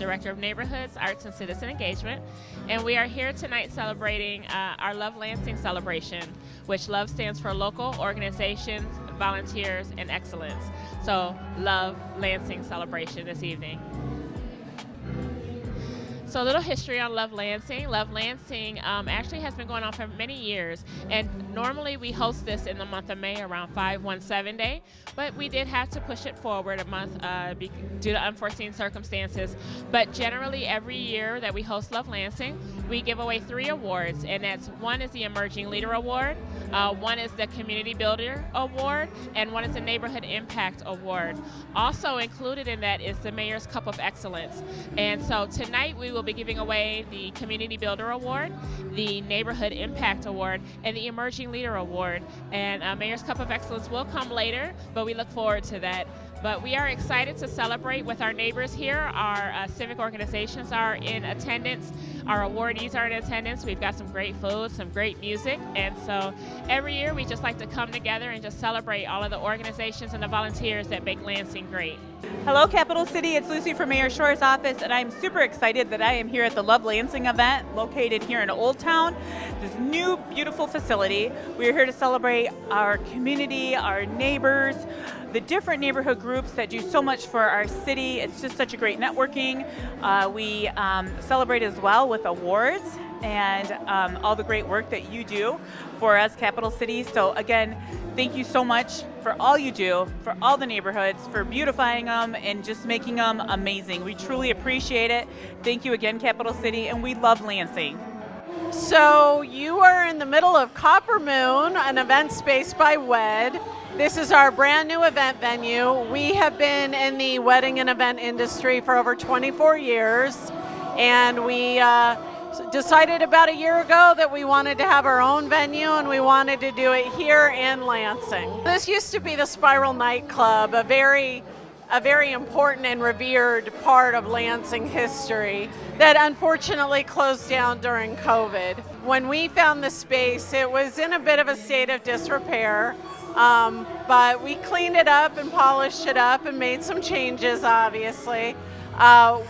Director of Neighborhoods, Arts, and Citizen Engagement. And we are here tonight celebrating our Love Lansing Celebration, which LOVE stands for Local Organizations, Volunteers, and Excellence. So, Love Lansing Celebration this evening. So a little history on Love Lansing. Love Lansing actually has been going on for many years, and normally we host this in the month of May around 517 Day, but we did have to push it forward a month due to unforeseen circumstances. But generally every year that we host Love Lansing, we give away 3 awards, and one is the Emerging Leader Award, one is the Community Builder Award, and one is the Neighborhood Impact Award. Also included in that is the Mayor's Cup of Excellence. And so tonight we will be giving away the Community Builder Award, the Neighborhood Impact Award, and the Emerging Leader Award. And Mayor's Cup of Excellence will come later, but we look forward to that. But we are excited to celebrate with our neighbors here. Our civic organizations are in attendance. Our awardees are in attendance. We've got some great food, some great music. And so every year we just like to come together and just celebrate all of the organizations and the volunteers that make Lansing great. Hello, Capital City. It's Lucy from Mayor Shore's office, and I'm super excited that I am here at the Love Lansing event located here in Old Town. This new, beautiful facility. We are here to celebrate our community, our neighbors, the different neighborhood groups that do so much for our city. It's just such a great networking. We celebrate as well with awards and all the great work that you do for us, Capital City. So again, thank you so much for all you do, for all the neighborhoods, for beautifying them and just making them amazing. We truly appreciate it. Thank you again, Capital City, and we love Lansing. So you are in the middle of Copper Moon, an event space by WED. This is our brand new event venue. We have been in the wedding and event industry for over 24 years, and we decided about a year ago that we wanted to have our own venue, and we wanted to do it here in Lansing. This used to be the Spiral nightclub, a very important and revered part of Lansing history that unfortunately closed down during COVID. When we found the space, it was in a bit of a state of disrepair, but we cleaned it up and polished it up and made some changes, obviously.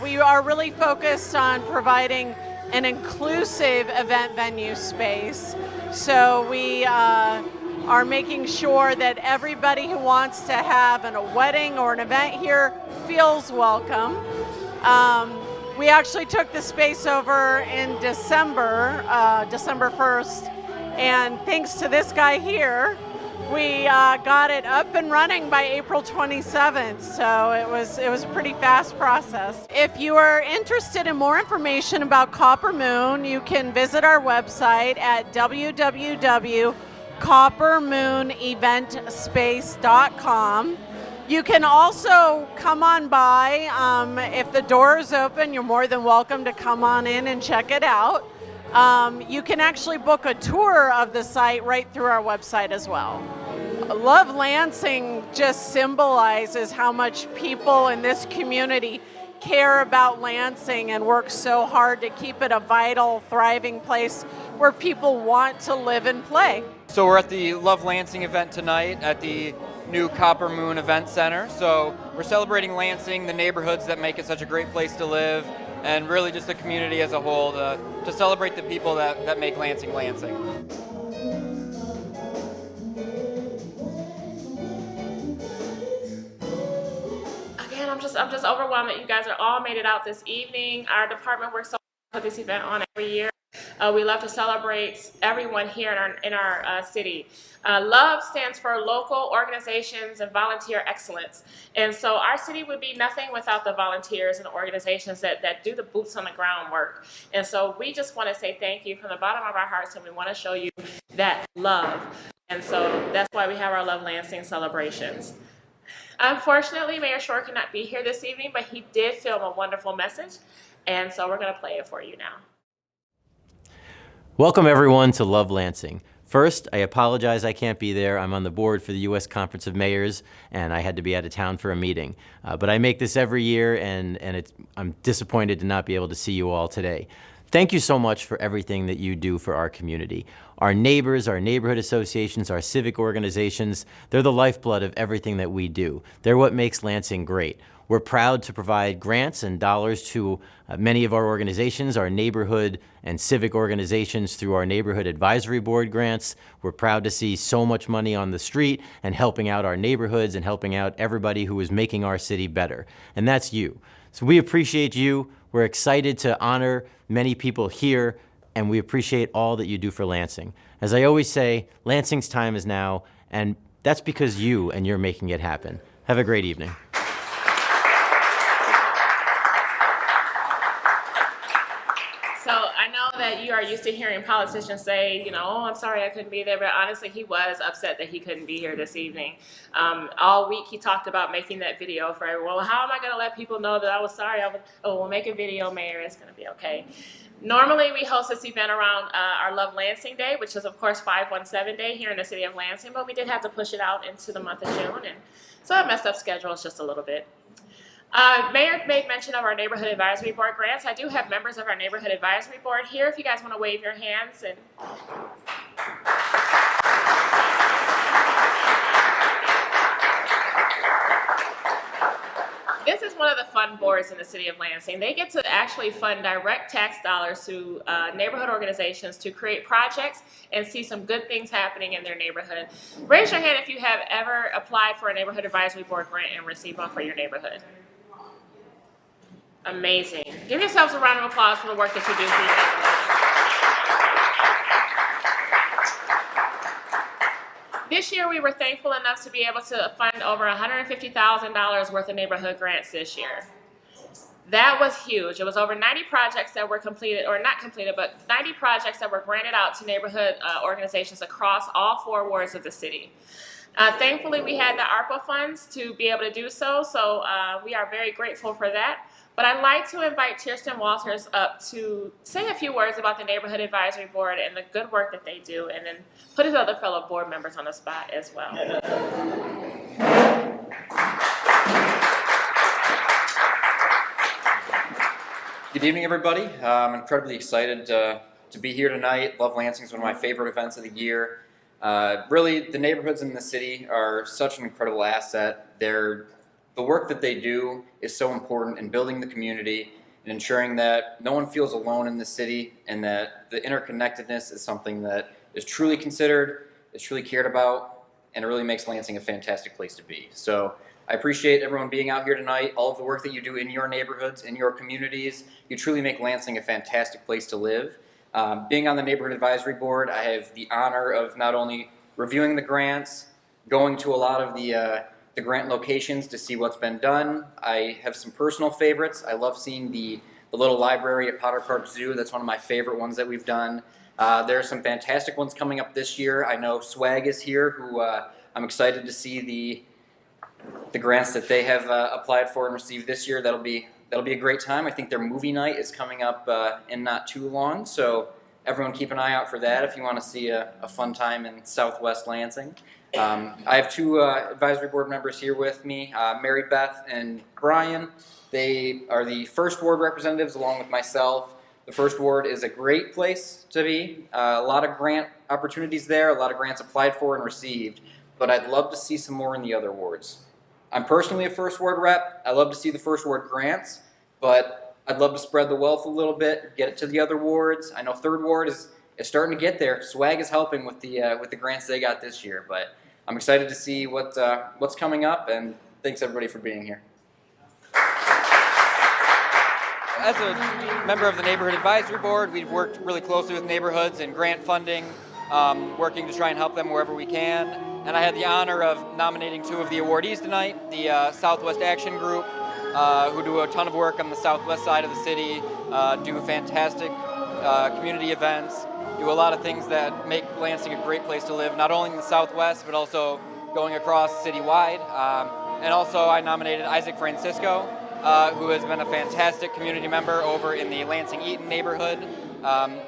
We are really focused on providing an inclusive event venue space. So we are making sure that everybody who wants to have a wedding or an event here feels welcome. We actually took the space over in December 1st, and thanks to this guy here, we got it up and running by April 27th, so it was a pretty fast process. If you are interested in more information about Copper Moon, you can visit our website at www.coppermooneventspace.com. You can also come on by. If the door is open, you're more than welcome to come on in and check it out. You can actually book a tour of the site right through our website as well. Love Lansing just symbolizes how much people in this community care about Lansing and work so hard to keep it a vital, thriving place where people want to live and play. So we're at the Love Lansing event tonight at the new Copper Moon Event Center. So we're celebrating Lansing, the neighborhoods that make it such a great place to live, and really just the community as a whole to celebrate the people that make Lansing Lansing. Again, I'm just overwhelmed that you guys are all made it out this evening. Our department works so hard to put this event on every year. We love to celebrate everyone here in our city. LOVE stands for Local Organizations and Volunteer Excellence. And so our city would be nothing without the volunteers and the organizations that do the boots on the ground work. And so we just want to say thank you from the bottom of our hearts, and we want to show you that love. And so that's why we have our Love Lansing celebrations. Unfortunately, Mayor Shore could not be here this evening, but he did film a wonderful message. And so we're going to play it for you now. Welcome everyone to Love Lansing. First, I apologize I can't be there. I'm on the board for the U.S. Conference of Mayors, and I had to be out of town for a meeting. But I make this every year, and I'm disappointed to not be able to see you all today. Thank you so much for everything that you do for our community. Our neighbors, our neighborhood associations, our civic organizations, they're the lifeblood of everything that we do. They're what makes Lansing great. We're proud to provide grants and dollars to many of our organizations, our neighborhood and civic organizations through our Neighborhood Advisory Board grants. We're proud to see so much money on the street and helping out our neighborhoods and helping out everybody who is making our city better. And that's you. So we appreciate you. We're excited to honor many people here, and we appreciate all that you do for Lansing. As I always say, Lansing's time is now, and that's because you're making it happen. Have a great evening. So I know that you are used to hearing politicians say, oh, I'm sorry I couldn't be there, but honestly, he was upset that he couldn't be here this evening. All week he talked about making that video for everyone. Well, how am I going to let people know that I was sorry? We'll make a video, Mayor. It's going to be okay. Normally, we host this event around our Love Lansing Day, which is, of course, 517 Day here in the city of Lansing, but we did have to push it out into the month of June, and so it messed up schedules just a little bit. Mayor made mention of our Neighborhood Advisory Board grants. I do have members of our Neighborhood Advisory Board here if you guys want to wave your hands. And this is one of the fun boards in the city of Lansing. They get to actually fund direct tax dollars to neighborhood organizations to create projects and see some good things happening in their neighborhood. Raise your hand if you have ever applied for a Neighborhood Advisory Board grant and received one for your neighborhood. Amazing. Give yourselves a round of applause for the work that you do for your neighborhoods. This year we were thankful enough to be able to fund over $150,000 worth of neighborhood grants this year. That was huge. It was over 90 projects that were completed, or not completed, but 90 projects that were granted out to neighborhood organizations across all 4 wards of the city. Thankfully, we had the ARPA funds to be able to do so, so we are very grateful for that. But I'd like to invite Kirsten Walters up to say a few words about the Neighborhood Advisory Board and the good work that they do, and then put his other fellow board members on the spot as well. Good evening, everybody. I'm incredibly excited to be here tonight. Love Lansing is one of my favorite events of the year. Really, the neighborhoods in the city are such an incredible asset. The work that they do is so important in building the community and ensuring that no one feels alone in the city, and that the interconnectedness is something that is truly considered, is truly cared about, and it really makes Lansing a fantastic place to be. So I appreciate everyone being out here tonight, all of the work that you do in your neighborhoods, in your communities. You truly make Lansing a fantastic place to live. Being on the Neighborhood Advisory Board, I have the honor of not only reviewing the grants, going to a lot of the grant locations to see what's been done. I have some personal favorites. I love seeing the little library at Potter Park Zoo. That's one of my favorite ones that we've done. There are some fantastic ones coming up this year. I know Swag is here, who I'm excited to see the grants that they have applied for and received this year. That'll be a great time. I think their movie night is coming up in not too long, so everyone keep an eye out for that if you want to see a fun time in Southwest Lansing. I have 2 advisory board members here with me, Mary Beth and Brian. They are the first ward representatives along with myself. The first ward is a great place to be. A lot of grant opportunities there, a lot of grants applied for and received, but I'd love to see some more in the other wards. I'm personally a first ward rep. I love to see the first ward grants, but I'd love to spread the wealth a little bit, get it to the other wards. I know third ward is starting to get there. Swag is helping with the grants they got this year, but I'm excited to see what's coming up, and thanks everybody for being here. As a member of the Neighborhood Advisory Board, we've worked really closely with neighborhoods and grant funding, working to try and help them wherever we can. And I had the honor of nominating 2 of the awardees tonight, the Southwest Action Group, who do a ton of work on the southwest side of the city, do fantastic community events, do a lot of things that make Lansing a great place to live, not only in the Southwest, but also going across citywide. And also I nominated Isaac Francisco, who has been a fantastic community member over in the Lansing-Eaton neighborhood.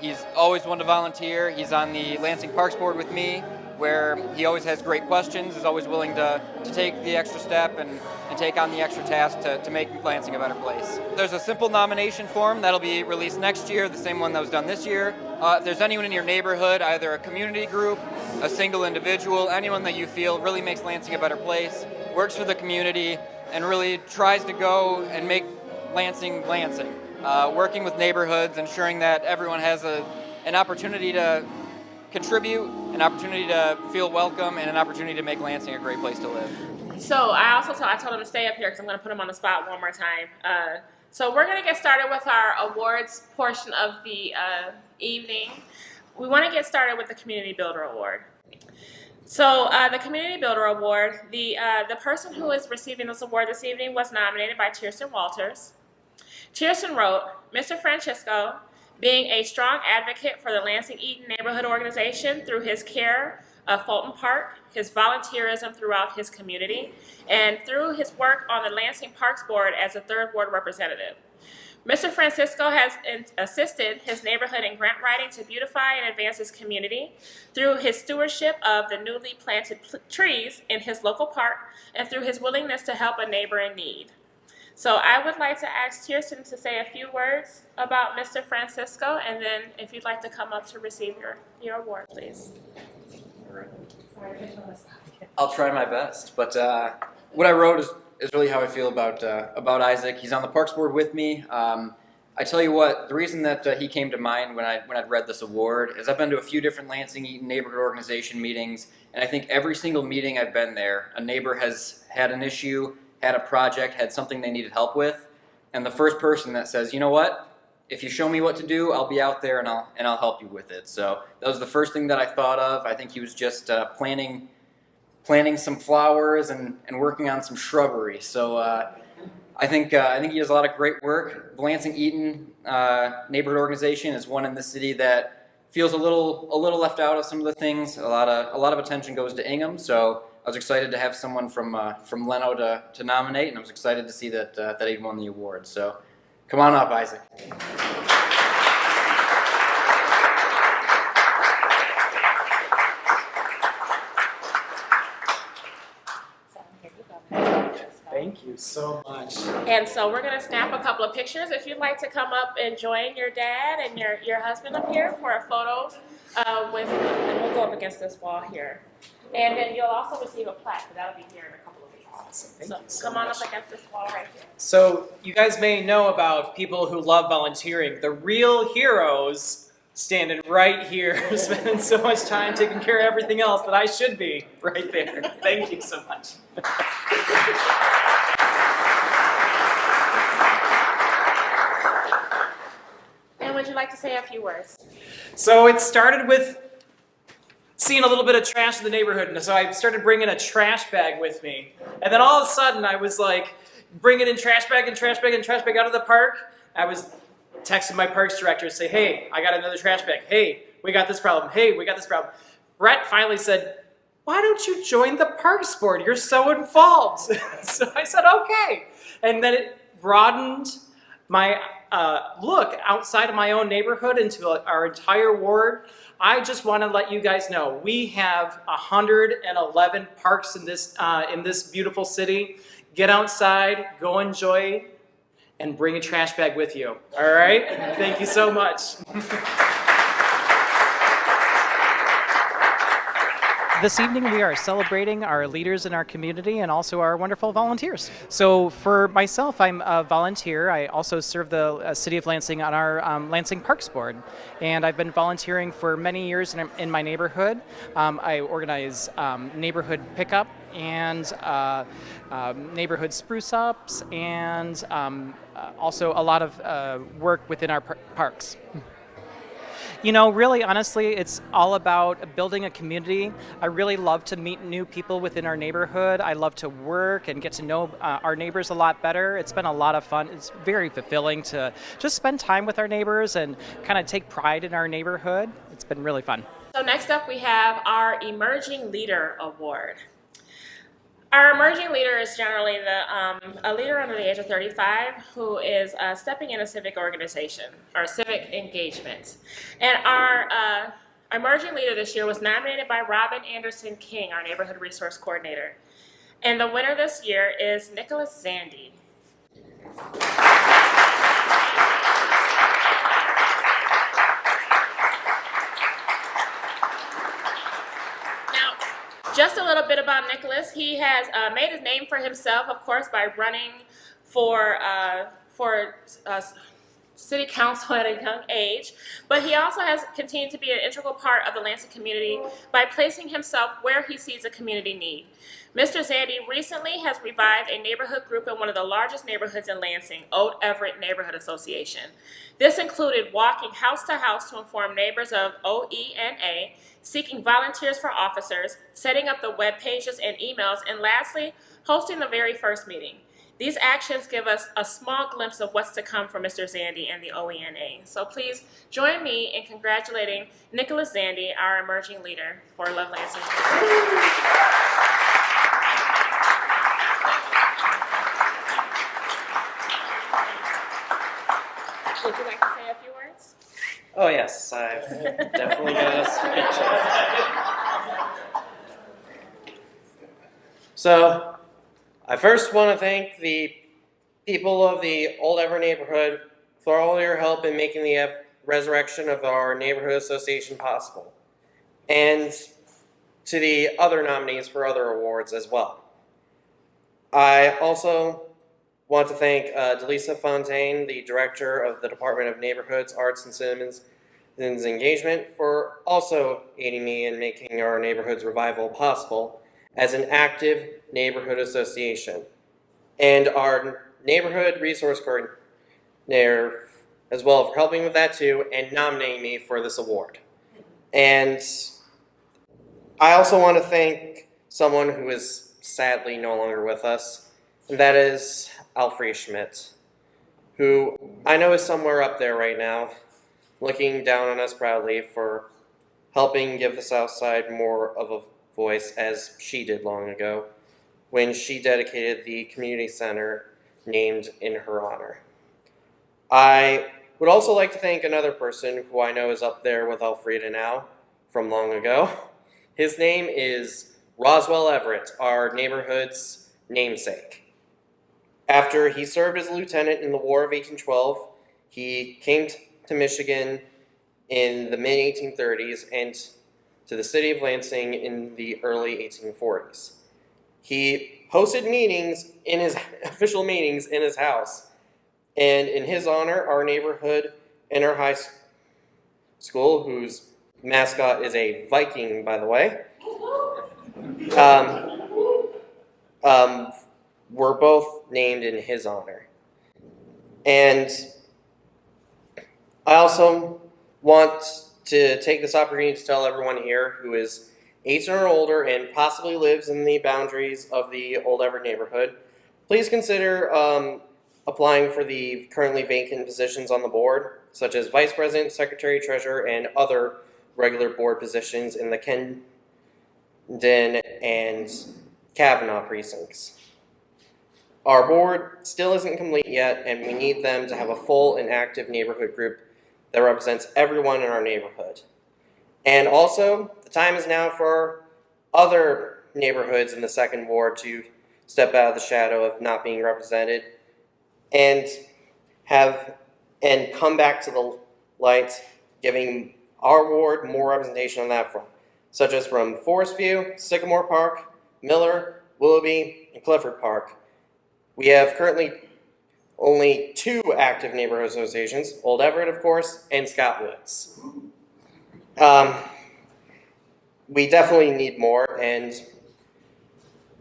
He's always one to volunteer. He's on the Lansing Parks Board with me, where he always has great questions, is always willing to take the extra step and take on the extra task to make Lansing a better place. There's a simple nomination form that'll be released next year, the same one that was done this year. If there's anyone in your neighborhood, either a community group, a single individual, anyone that you feel really makes Lansing a better place, works for the community, and really tries to go and make Lansing Lansing, working with neighborhoods, ensuring that everyone has an opportunity to contribute, an opportunity to feel welcome, and an opportunity to make Lansing a great place to live. So I told him to stay up here because I'm going to put him on the spot one more time. So we're going to get started with our awards portion of the evening. We want to get started with the Community Builder Award. So the Community Builder Award, the person who is receiving this award this evening was nominated by Tiersten Walters. Tiersten wrote, "Mr. Francisco, being a strong advocate for the Lansing Eaton Neighborhood Organization through his care of Fulton Park, his volunteerism throughout his community, and through his work on the Lansing Parks Board as a third ward representative. Mr. Francisco has assisted his neighborhood in grant writing to beautify and advance his community through his stewardship of the newly planted trees in his local park and through his willingness to help a neighbor in need." So I would like to ask Tiersten to say a few words about Mr. Francisco, and then if you'd like to come up to receive your award, please. I'll try my best, but what I wrote is really how I feel about Isaac. He's on the Parks Board with me. I tell you what, the reason that he came to mind when I'd read this award is I've been to a few different Lansing Eaton neighborhood organization meetings, and I think every single meeting I've been there, a neighbor has had an issue, had a project, had something they needed help with, and the first person that says, "You know what? If you show me what to do, I'll be out there and I'll help you with it." So that was the first thing that I thought of. I think he was just planting some flowers and working on some shrubbery. So I think he does a lot of great work. The Lansing Eaton neighborhood organization is one in the city that feels a little left out of some of the things. A lot of attention goes to Ingham. So I was excited to have someone from Leno to nominate, and I was excited to see that he'd won the award. So come on up, Isaac. Thank you so much. And so we're going to snap a couple of pictures. If you'd like to come up and join your dad and your husband up here for a photo and we'll go up against this wall here. And then you'll also receive a plaque, but that'll be here in a couple of weeks. Awesome. Thank you so come on much. up against this wall right here. So you guys may know about people who love volunteering. The real heroes standing right here, spending so much time taking care of everything else that I should be right there. Thank you so much. And would you like to say a few words? So it started with seeing a little bit of trash in the neighborhood, and so I started bringing a trash bag with me. And then all of a sudden, I was like bringing in trash bag and trash bag and trash bag out of the park. I was texting my parks director to say, "Hey, I got another trash bag. Hey, we got this problem. Hey, we got this problem." Brett finally said, "Why don't you join the Parks Board? You're so involved." So I said, "Okay." And then it broadened my look outside of my own neighborhood into our entire ward. I just want to let you guys know we have 111 parks in this beautiful city. Get outside, go enjoy, and bring a trash bag with you. All right? Thank you so much. This evening we are celebrating our leaders in our community and also our wonderful volunteers. So for myself, I'm a volunteer. I also serve the City of Lansing on our Lansing Parks Board. And I've been volunteering for many years in my neighborhood. I organize neighborhood pickup and neighborhood spruce ups and also a lot of work within our parks. You know, really, honestly, it's all about building a community. I really love to meet new people within our neighborhood. I love to work and get to know our neighbors a lot better. It's been a lot of fun. It's very fulfilling to just spend time with our neighbors and kind of take pride in our neighborhood. It's been really fun. So next up we have our Emerging Leader Award. Our emerging leader is generally a leader under the age of 35 who is stepping in a civic organization or civic engagement. And our emerging leader this year was nominated by Robin Anderson King, our neighborhood resource coordinator. And the winner this year is Nicholas Zandy. Just a little bit about Nicholas. He has made a name for himself, of course, by running for city council at a young age, but he also has continued to be an integral part of the Lansing community by placing himself where he sees a community need. Mr. Zandy recently has revived a neighborhood group in one of the largest neighborhoods in Lansing, Old Everett Neighborhood Association. This included walking house to house to inform neighbors of OENA, seeking volunteers for officers, setting up the web pages and emails, and lastly, hosting the very first meeting. These actions give us a small glimpse of what's to come for Mr. Zandy and the OENA. So please join me in congratulating Nicholas Zandy, our emerging leader for Love Lansing. Would you like to say a few words? Oh yes, I've definitely got a speech. So, I first want to thank the people of the Old Everett neighborhood for all your help in making the resurrection of our neighborhood association possible, and to the other nominees for other awards as well. I also want to thank Delisa Fontaine, the director of the Department of Neighborhoods, Arts, and Citizens Engagement, for also aiding me in making our neighborhood's revival possible as an active neighborhood association, and our neighborhood resource coordinator as well for helping with that too and nominating me for this award. And I also want to thank someone who is sadly no longer with us, and that is Alfred Schmidt, who I know is somewhere up there right now, looking down on us proudly for helping give the South Side more of a voice as she did long ago when she dedicated the community center named in her honor. I would also like to thank another person who I know is up there with Elfrida now from long ago. His name is Roswell Everett, our neighborhood's namesake. After he served as a lieutenant in the War of 1812, he came to Michigan in the mid-1830s and to the city of Lansing in the early 1840s. He hosted meetings in his official meetings in his house, and in his honor, our neighborhood and our high school, whose mascot is a Viking, by the way, were both named in his honor. And I also want to take this opportunity to tell everyone here who is 18 or older and possibly lives in the boundaries of the Old Everett neighborhood, please consider applying for the currently vacant positions on the board, such as Vice President, Secretary, Treasurer, and other regular board positions in the Kendon and Kavanaugh precincts. Our board still isn't complete yet, and we need them to have a full and active neighborhood group that represents everyone in our neighborhood. And also, the time is now for other neighborhoods in the second ward to step out of the shadow of not being represented and come back to the light, giving our ward more representation on that front, such as from Forest View, Sycamore Park, Miller, Willoughby, and Clifford Park. We have currently only 2 active neighborhood associations, Old Everett, of course, and Scott Woods. We definitely need more, and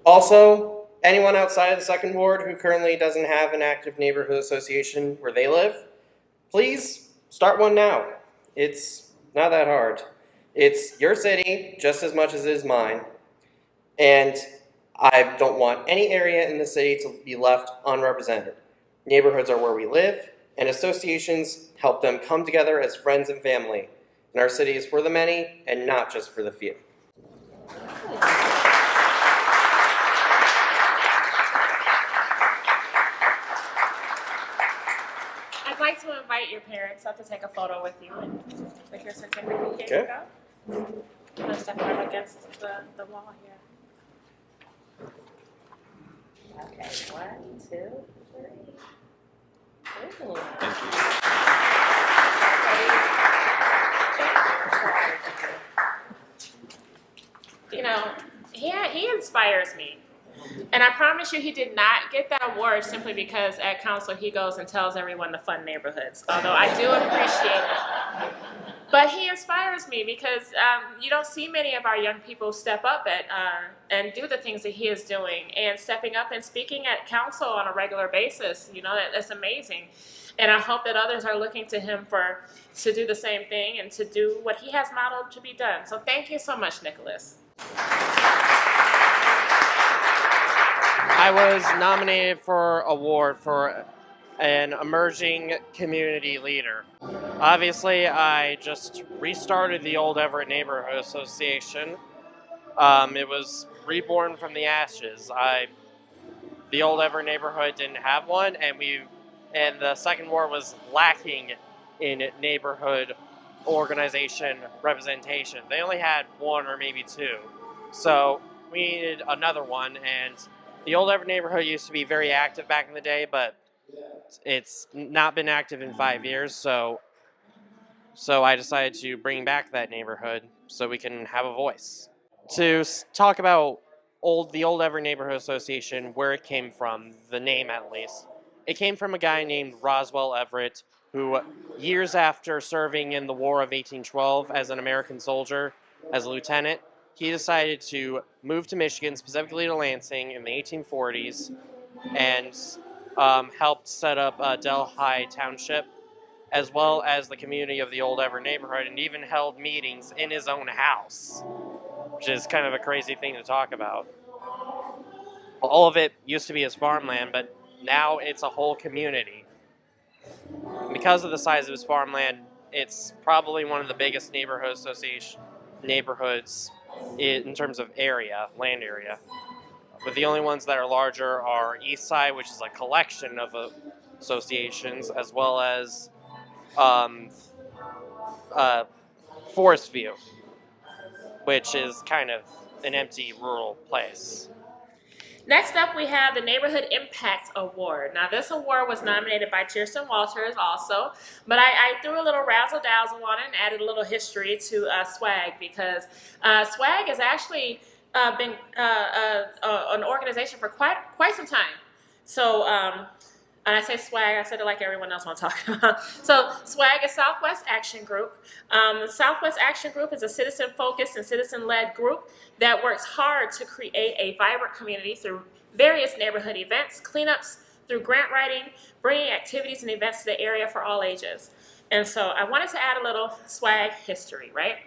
also, anyone outside of the second ward who currently doesn't have an active neighborhood association where they live, please start one now. It's not that hard. It's your city just as much as it is mine, and I don't want any area in the city to be left unrepresented. Neighborhoods are where we live, and associations help them come together as friends and family. And our city is for the many and not just for the few. I'd like to invite your parents up to take a photo with you and with your certificate. Here Okay. you go. I'm going to step right against the wall here. Okay, 1, 2, 3. Ooh. You know, he And I promise you, he did not get that award simply because at council he goes and tells everyone to fund neighborhoods, although I do appreciate it. But he inspires me because you don't see many of our young people step up and do the things that he is doing, and stepping up and speaking at council on a regular basis. You know, that's amazing. And I hope that others are looking to him to do the same thing and to do what he has modeled to be done. So thank you so much, Nicholas. I was nominated for award for an emerging community leader. Obviously, I just restarted the Old Everett Neighborhood Association. It was reborn from the ashes. The Old Everett neighborhood didn't have one, and the Second Ward was lacking in neighborhood organization representation. They only had one or maybe two, so we needed another one. And the Old Everett neighborhood used to be very active back in the day, but it's not been active in 5 years. So I decided to bring back that neighborhood so we can have a voice. To talk about the Old Everett Neighborhood Association, where it came from, the name at least. It came from a guy named Roswell Everett, who years after serving in the War of 1812 as an American soldier, as a lieutenant, he decided to move to Michigan, specifically to Lansing in the 1840s, and helped set up Delhi Township, as well as the community of the Old Everett neighborhood, and even held meetings in his own house, which is kind of a crazy thing to talk about. All of it used to be his farmland, but now it's a whole community. Because of the size of his farmland, it's probably one of the biggest neighborhoods in terms of land area. But the only ones that are larger are East Side, which is a collection of associations, as well as Forest View, which is kind of an empty rural place. Next up, we have the Neighborhood Impact Award. Now, this award was nominated by Kirsten Walters also, but I threw a little razzle-dazzle on it and added a little history to SWAG, because SWAG has actually been an organization for quite some time. So, and I say SWAG, I said it like everyone else I'm talking about. So SWAG is Southwest Action Group. Southwest Action Group is a citizen-focused and citizen-led group that works hard to create a vibrant community through various neighborhood events, cleanups, through grant writing, bringing activities and events to the area for all ages. And so I wanted to add a little SWAG history, right?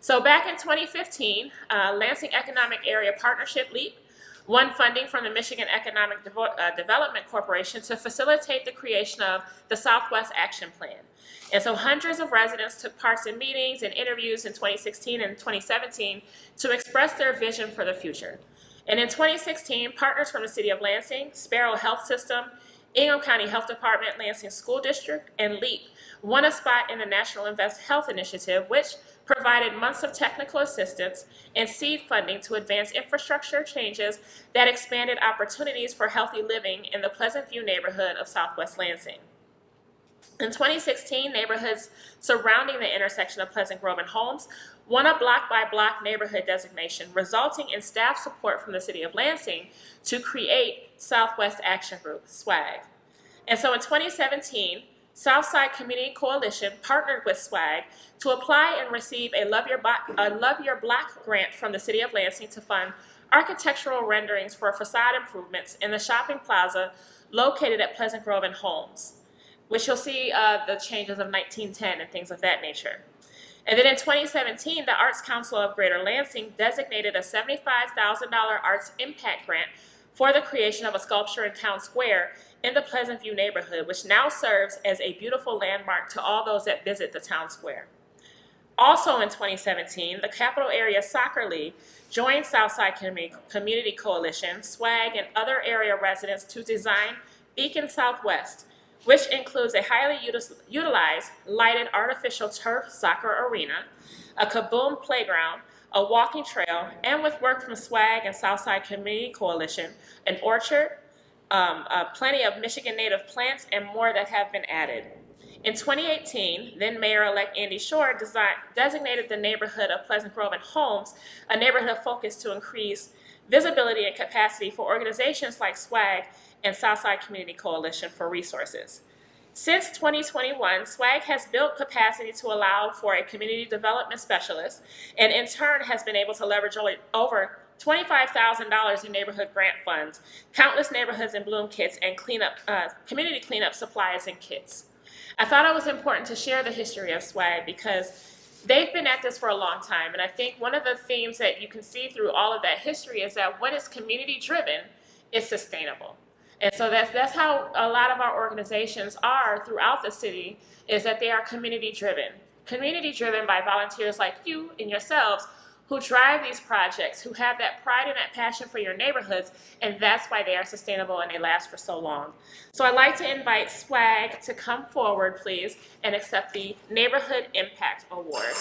So back in 2015, Lansing Economic Area Partnership, LEAP, won funding from the Michigan Economic Development Corporation to facilitate the creation of the Southwest Action Plan. And so hundreds of residents took part in meetings and interviews in 2016 and 2017 to express their vision for the future. And in 2016, partners from the City of Lansing, Sparrow Health System, Ingham County Health Department, Lansing School District, and LEAP won a spot in the National Invest Health Initiative, which provided months of technical assistance and seed funding to advance infrastructure changes that expanded opportunities for healthy living in the Pleasant View neighborhood of Southwest Lansing. In 2016, neighborhoods surrounding the intersection of Pleasant Grove and Holmes won a block-by-block neighborhood designation, resulting in staff support from the City of Lansing to create Southwest Action Group, SWAG. And so in 2017, Southside Community Coalition partnered with SWAG to apply and receive a Love Your Block grant from the City of Lansing to fund architectural renderings for facade improvements in the shopping plaza located at Pleasant Grove and Holmes, which you'll see the changes of 1910 and things of that nature. And then in 2017, the Arts Council of Greater Lansing designated a $75,000 Arts Impact Grant for the creation of a sculpture in Town Square in the Pleasant View neighborhood, which now serves as a beautiful landmark to all those that visit the Town Square. Also in 2017, the Capital Area Soccer League joined Southside Community Coalition, SWAG, and other area residents to design Beacon Southwest, which includes a highly utilized lighted artificial turf soccer arena, a kaboom playground, a walking trail, and with work from SWAG and Southside Community Coalition, an orchard, plenty of Michigan native plants, and more that have been added. In 2018, then Mayor-elect Andy Shore designated the neighborhood of Pleasant Grove and Holmes a neighborhood focused to increase visibility, and capacity for organizations like SWAG and Southside Community Coalition for resources. Since 2021, SWAG has built capacity to allow for a community development specialist, and in turn has been able to leverage over $25,000 in neighborhood grant funds, countless neighborhoods in bloom kits, and community cleanup supplies and kits. I thought it was important to share the history of SWAG because they've been at this for a long time, and I think one of the themes that you can see through all of that history is that when it's community driven, it's sustainable. And so that's how a lot of our organizations are throughout the city, is that they are community driven by volunteers like you and yourselves who drive these projects, who have that pride and that passion for your neighborhoods, and that's why they are sustainable and they last for so long. So I'd like to invite SWAG to come forward, please, and accept the Neighborhood Impact Award.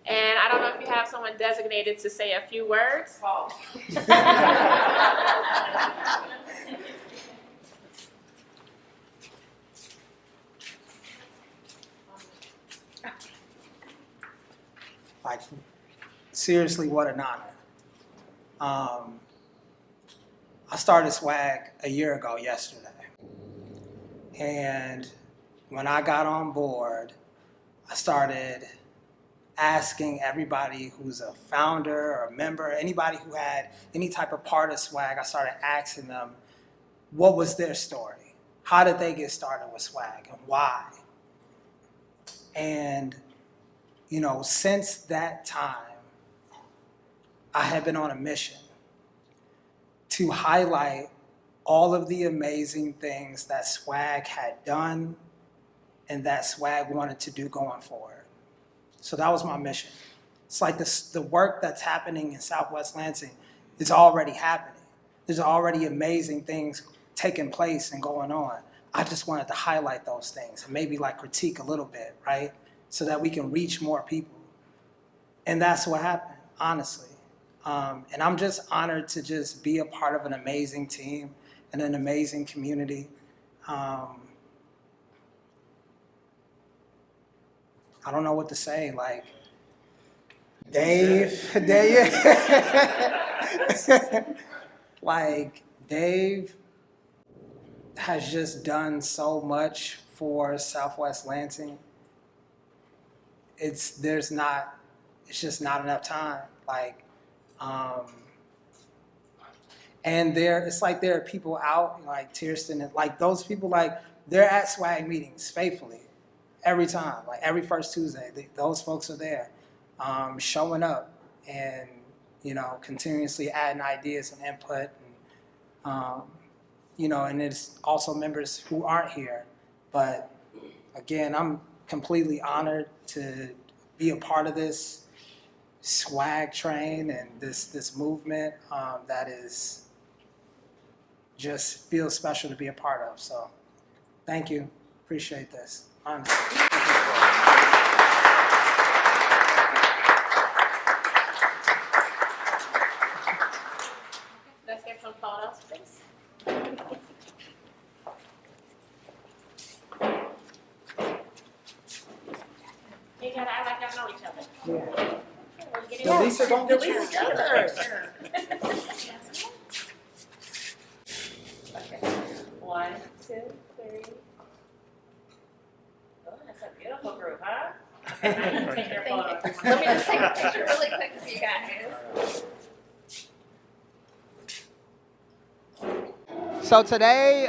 And I don't know if you have someone designated to say a few words. Paul. Like, seriously, what an honor. I started SWAG a year ago yesterday. And when I got on board, I started asking everybody who's a founder or a member, anybody who had any type of part of SWAG, I started asking them, what was their story? How did they get started with SWAG and why? And, you know, since that time, I have been on a mission to highlight all of the amazing things that SWAG had done and that SWAG wanted to do going forward. So that was my mission. It's like the work that's happening in Southwest Lansing is already happening. There's already amazing things taking place and going on. I just wanted to highlight those things and maybe like critique a little bit, right? So that we can reach more people. And that's what happened, honestly. And I'm just honored to just be a part of an amazing team and an amazing community. I don't know what to say, like, Dave, like, Dave has just done so much for Southwest Lansing. It's just not enough time, like, and it's like there are people out, like Tierston, and like those people, like, they're at SWAG meetings faithfully. Every time, like every first Tuesday, those folks are there, showing up and, you know, continuously adding ideas and input. And, you know, and it's also members who aren't here. But again, I'm completely honored to be a part of this SWAG train and this movement that is just feels special to be a part of. So thank you. Appreciate this. Honestly. Let's get some photos, please. You gotta act like y'all know each other. Yeah. Delisa, don't get yours. Okay. 1, 2, 3. Oh, that's a beautiful group, huh? Okay, now you can take your photo. Let me just take a picture really quick with you guys. So today,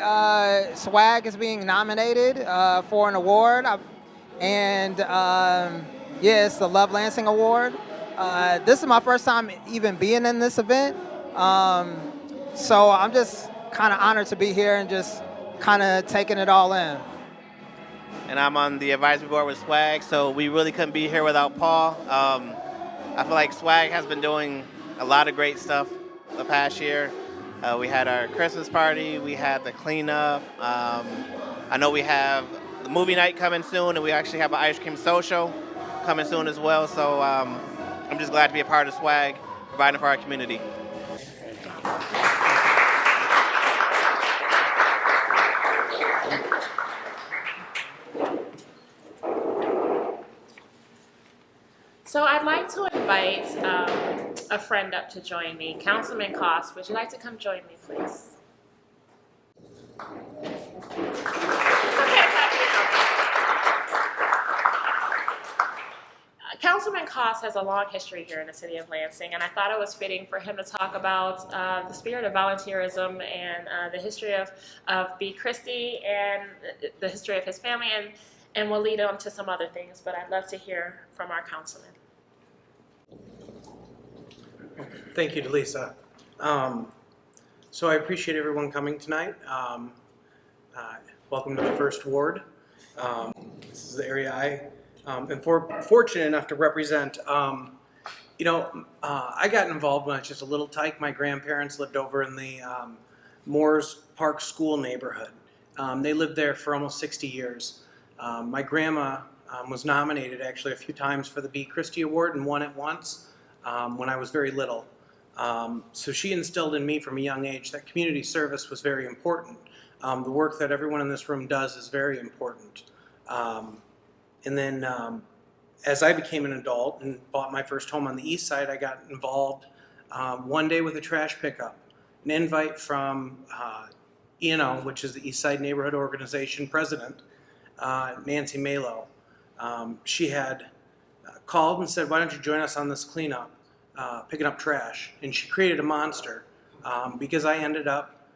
SWAG is being nominated for an award, and it's the Love Lansing Award. This is my first time even being in this event, so I'm just kind of honored to be here and just kind of taking it all in. And I'm on the advisory board with SWAG, so we really couldn't be here without Paul. I feel like SWAG has been doing a lot of great stuff the past year. We had our Christmas party, we had the cleanup. I know we have the movie night coming soon, and we actually have an ice cream social coming soon as well. So I'm just glad to be a part of SWAG, providing for our community. So I'd like to invite a friend up to join me. Councilman Koss, would you like to come join me, please? Councilman Koss has a long history here in the city of Lansing, and I thought it was fitting for him to talk about the spirit of volunteerism and the history of B. Christie and the history of his family, and we'll lead on to some other things, but I'd love to hear from our councilman. Thank you, Delisa. So I appreciate everyone coming tonight. Welcome to the First Ward. This is the area I am fortunate enough to represent. I got involved when I was just a little tyke. My grandparents lived over in the Moores Park School neighborhood. They lived there for almost 60 years. My grandma was nominated actually a few times for the B. Christie Award and won it once when I was very little. So she instilled in me from a young age that community service was very important. The work that everyone in this room does is very important. And then as I became an adult and bought my first home on the east side, I got involved one day with a trash pickup. An invite from E&O, which is the East Side Neighborhood Organization president, Nancy Malo. She had called and said, why don't you join us on this cleanup, picking up trash? And she created a monster because I ended up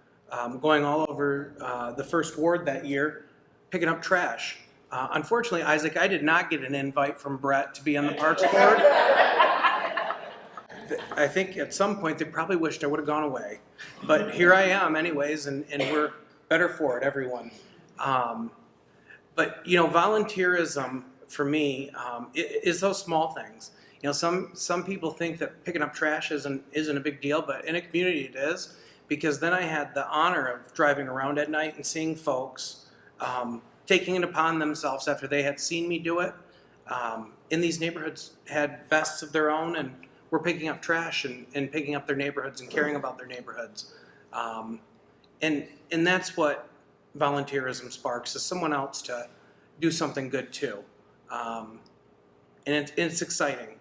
going all over the First Ward that year, picking up trash. Unfortunately, Isaac, I did not get an invite from Brett to be on the Parks Board. I think at some point they probably wished I would have gone away. But here I am anyways, and we're better for it, everyone. But, volunteerism for me is those small things. Some people think that picking up trash isn't a big deal, but in a community it is, because then I had the honor of driving around at night and seeing folks taking it upon themselves after they had seen me do it. In these neighborhoods had vests of their own and were picking up trash and picking up their neighborhoods and caring about their neighborhoods. And that's what volunteerism sparks, is someone else to do something good too. And it's exciting.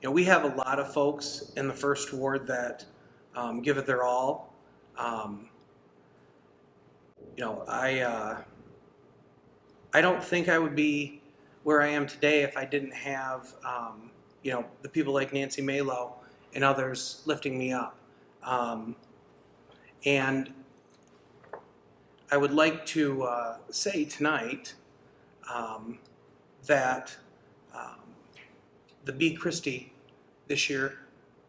We have a lot of folks in the First Ward that give it their all. I don't think I would be where I am today if I didn't have, the people like Nancy Malo and others lifting me up. And I would like to say tonight that the B. Christie this year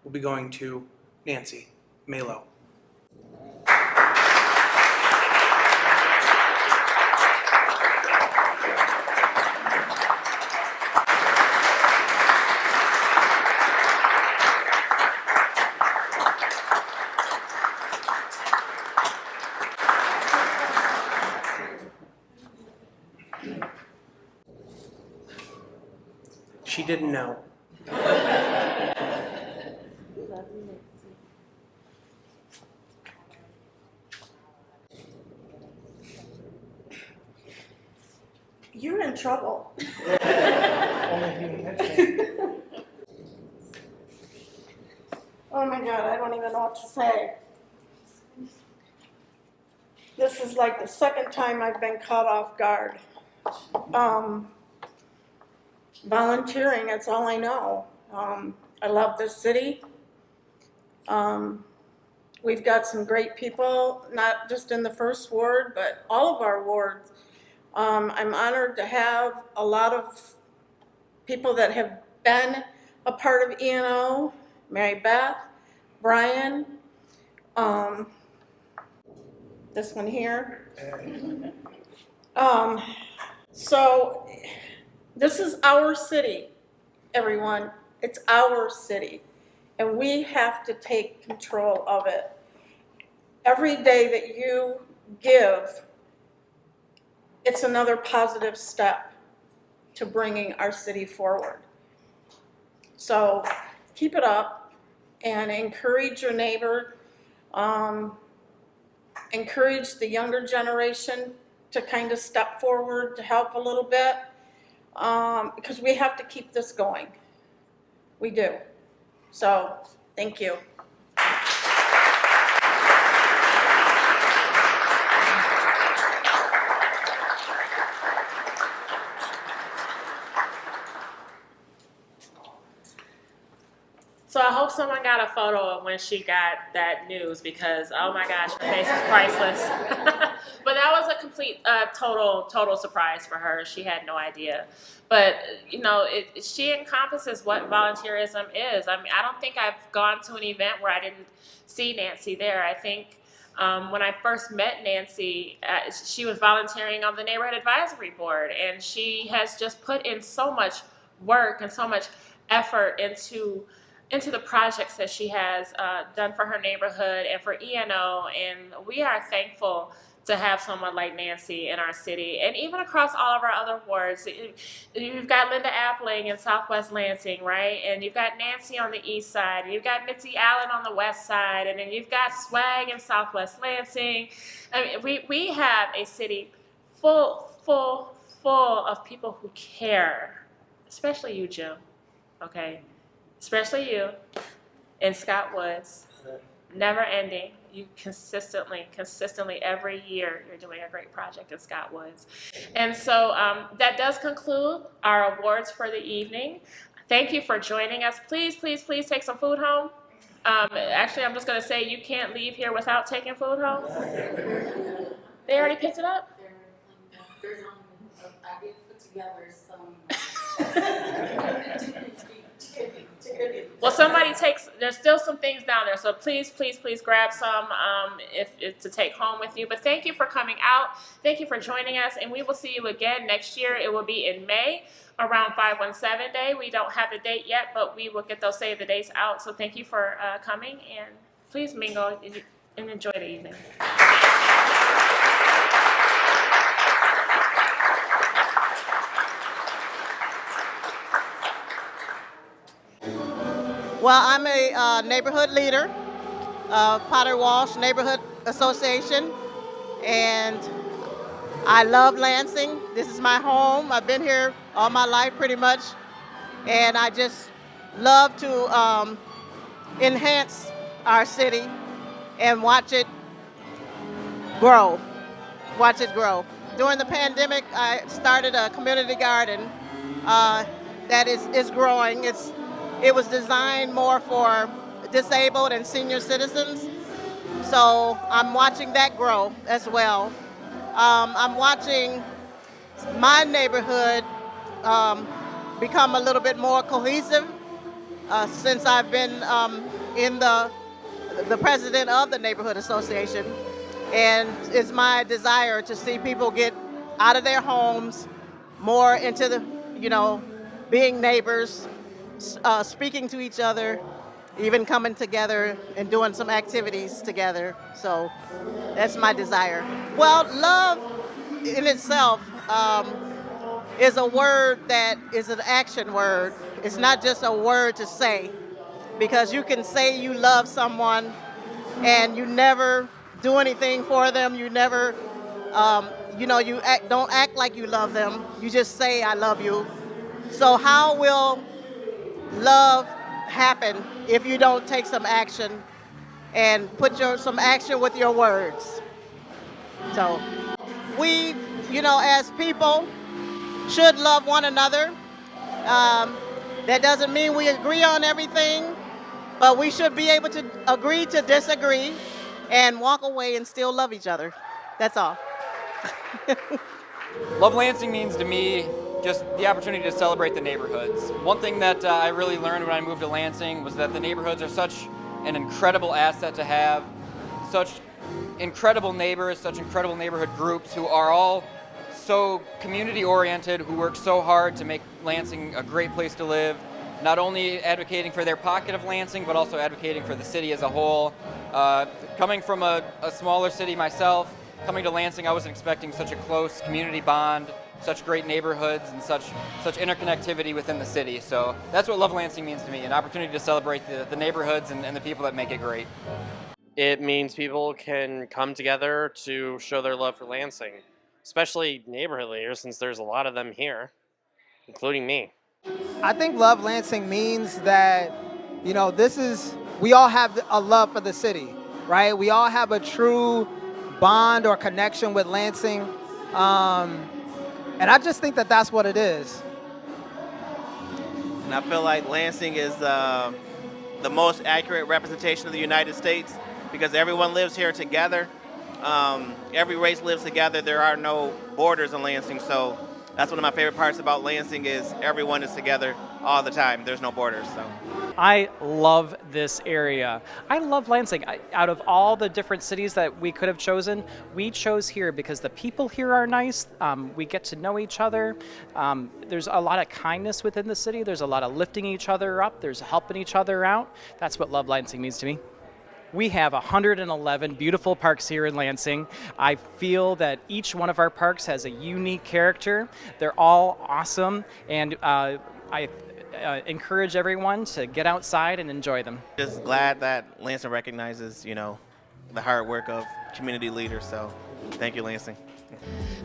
will be going to Nancy Malo. She didn't know. You're in trouble. Oh my God, I don't even know what to say. This is like the second time I've been caught off guard. Volunteering, that's all I know. I love this city. We've got some great people, not just in the First Ward, but all of our wards. I'm honored to have a lot of people that have been a part of E&O, Mary Beth, Brian, this one here. So this is our city, everyone. It's our city, and we have to take control of it. Every day that you give, it's another positive step to bringing our city forward. So keep it up and encourage your neighbor. Encourage the younger generation to kind of step forward to help a little bit. because we have to keep this going. We do. So, thank you. So I hope someone got a photo of when she got that news because, oh my gosh, her face is priceless. But that was a complete, total surprise for her. She had no idea. But, you know, she encompasses what volunteerism is. I mean, I don't think I've gone to an event where I didn't see Nancy there. I think when I first met Nancy, she was volunteering on the Neighborhood Advisory Board, and she has just put in so much work and so much effort into the projects that she has done for her neighborhood and for ENO, and we are thankful to have someone like Nancy in our city, and even across all of our other wards. You've got Linda Appling in Southwest Lansing, right? And you've got Nancy on the east side, and you've got Mitzi Allen on the west side, and then you've got Swag in Southwest Lansing. I mean, we have a city full of people who care, especially you, Jim, okay? Especially you in Scott Woods, never ending. You consistently, every year, you're doing a great project in Scott Woods. And so that does conclude our awards for the evening. Thank you for joining us. Please take some food home. Actually, I'm just going to say you can't leave here without taking food home. They already picked it up? I did put together some. Well, there's still some things down there, so please grab some if to take home with you. But thank you for coming out. Thank you for joining us, and we will see you again next year. It will be in May around 517 Day. We don't have the date yet, but we will get those save the dates out. So thank you for coming, and please mingle and enjoy the evening. Well, I'm a neighborhood leader of Potter Walsh Neighborhood Association, and I love Lansing. This is my home. I've been here all my life pretty much, and I just love to enhance our city and watch it grow. During the pandemic, I started a community garden that is growing. It was designed more for disabled and senior citizens, so I'm watching that grow as well. I'm watching my neighborhood become a little bit more cohesive since I've been in the president of the neighborhood association, and it's my desire to see people get out of their homes, more into the, being neighbors, speaking to each other, even coming together and doing some activities together. So that's my desire. Well, love in itself is a word that is an action word. It's not just a word to say, because you can say you love someone and you never do anything for them. You never, don't act like you love them. You just say, I love you. So how will love happen if you don't take some action and put some action with your words? So we, as people, should love one another. That doesn't mean we agree on everything, but we should be able to agree to disagree and walk away and still love each other. That's all. Love Lansing means to me just the opportunity to celebrate the neighborhoods. One thing that I really learned when I moved to Lansing was that the neighborhoods are such an incredible asset to have, such incredible neighbors, such incredible neighborhood groups who are all so community oriented, who work so hard to make Lansing a great place to live, not only advocating for their pocket of Lansing, but also advocating for the city as a whole. Coming from a smaller city myself, coming to Lansing, I wasn't expecting such a close community bond, such great neighborhoods, and such interconnectivity within the city. So that's what Love Lansing means to me, an opportunity to celebrate the neighborhoods and the people that make it great. It means people can come together to show their love for Lansing, especially neighborhood leaders, since there's a lot of them here. including me. I think Love Lansing means that, we all have a love for the city, right? We all have a true bond or connection with Lansing. And I just think that that's what it is. And I feel like Lansing is the most accurate representation of the United States because everyone lives here together. Every race lives together. There are no borders in Lansing, so that's one of my favorite parts about Lansing is everyone is together all the time. There's no borders. So. I love this area. I love Lansing. Out of all the different cities that we could have chosen, we chose here because the people here are nice. We get to know each other. There's a lot of kindness within the city. There's a lot of lifting each other up. There's helping each other out. That's what Love Lansing means to me. We have 111 beautiful parks here in Lansing. I feel that each one of our parks has a unique character. They're all awesome, and I encourage everyone to get outside and enjoy them. Just glad that Lansing recognizes, the hard work of community leaders. So, thank you, Lansing.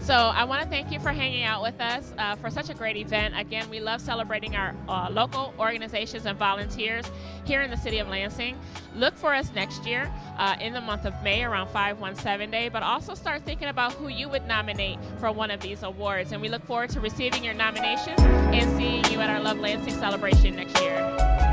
So I want to thank you for hanging out with us for such a great event. Again, we love celebrating our local organizations and volunteers here in the city of Lansing. Look for us next year in the month of May around 517 Day, but also start thinking about who you would nominate for one of these awards. And we look forward to receiving your nominations and seeing you at our Love Lansing celebration next year.